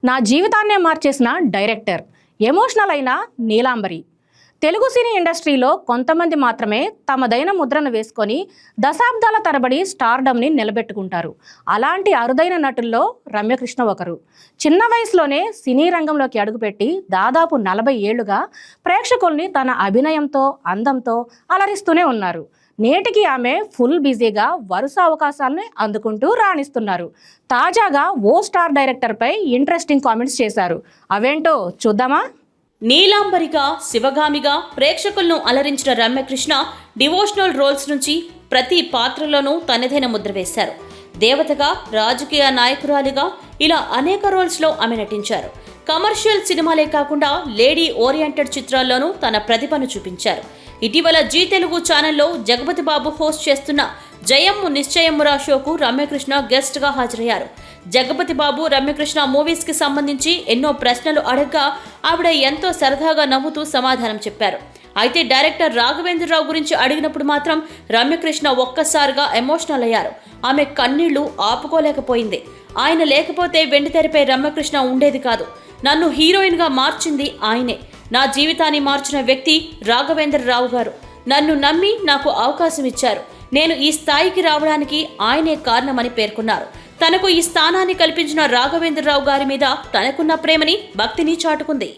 నా జీవితాన్నే మార్చేసిన director, emotional అయిన నీలాంబరి. తెలుగు సినీ ఇండస్ట్రీలో కొంతమంది మాత్రమే తమదైన ముద్రను వేసుకొని దశాబ్దాల తరబడి స్టార్డమ్ని నిలబెట్టుకుంటారు. అలాంటి అరుదైన నటుల్లో రమ్యకృష్ణ ఒకరు. చిన్న వయసులోనే సినీ రంగంలోకి అడుగుపెట్టి దాదాపు 40 ఏళ్లుగా ప్రేక్షకుల్ని తన అభినయంతో, అందంతో అలరిస్తూనే ఉన్నారు. నేటికి ఆమె ఫుల్ బిజీగా వరుస అవకాశాలను అందుకుంటూ రాణిస్తున్నారు. తాజాగా ఓ స్టార్ డైరెక్టర్పై ఇంట్రెస్టింగ్ కామెంట్స్ చేశారు. అవేంటో చూద్దామా? నీలాంబరిగా, శివగామిగా ప్రేక్షకులను అలరించిన రమ్యకృష్ణ డివోషనల్ రోల్స్ నుంచి ప్రతి పాత్రలోనూ తనదైన ముద్ర వేశారు. దేవతగా, రాజకీయ నాయకురాలిగా ఇలా అనేక రోల్స్లో ఆమె నటించారు. కమర్షియల్ సినిమాలే కాకుండా లేడీ ఓరియంటెడ్ చిత్రాల్లోనూ తన ప్రతిభను చూపించారు. ఇటీవల జీ తెలుగు ఛానల్లో జగపతి బాబు హోస్ట్ చేస్తున్న జయమ్ము నిశ్చయమ్మురా షోకు రమ్యకృష్ణ గెస్ట్గా హాజరయ్యారు. జగపతి బాబు రమ్యకృష్ణ మూవీస్కి సంబంధించి ఎన్నో ప్రశ్నలు అడగ్గా ఆవిడ ఎంతో సరదాగా నవ్వుతూ సమాధానం చెప్పారు. అయితే డైరెక్టర్ రాఘవేంద్రరావు గురించి అడిగినప్పుడు మాత్రం రమ్యకృష్ణ ఒక్కసారిగా ఎమోషనల్ అయ్యారు. ఆమె కన్నీళ్లు ఆపుకోలేకపోయింది. ఆయన లేకపోతే వెండితెరపై రమ్యకృష్ణ ఉండేది కాదు. నన్ను హీరోయిన్గా మార్చింది ఆయనే. నా జీవితాన్ని మార్చిన వ్యక్తి రాఘవేంద్రరావు గారు. నన్ను నమ్మి నాకు అవకాశం ఇచ్చారు. నేను ఈ స్థాయికి రావడానికి ఆయనే కారణమని పేర్కొన్నారు. తనకు ఈ స్థానాన్ని కల్పించిన రాఘవేంద్రరావు గారి మీద తనకున్న ప్రేమని, భక్తిని చాటుకుంది.